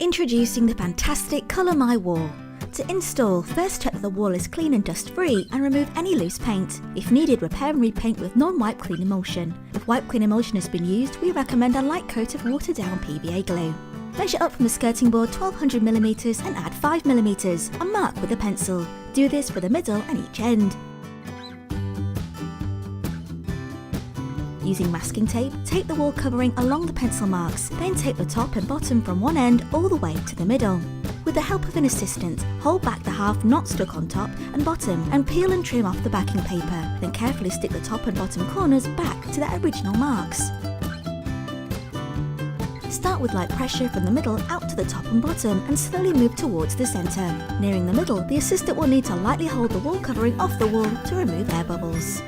Introducing the fantastic Colour My Wall. To install, first check that the wall is clean and dust-free and remove any loose paint. If needed, repair and repaint with non-wipe clean emulsion. If wipe clean emulsion has been used, we recommend a light coat of watered-down PVA glue. Measure up from the skirting board 1200mm and add 5mm and mark with a pencil. Do this for the middle and each end. Using masking tape, tape the wall covering along the pencil marks, then tape the top and bottom from one end all the way to the middle. With the help of an assistant, hold back the half not stuck on top and bottom and peel and trim off the backing paper, then carefully stick the top and bottom corners back to their original marks. Start with light pressure from the middle out to the top and bottom and slowly move towards the centre. Nearing the middle, the assistant will need to lightly hold the wall covering off the wall to remove air bubbles.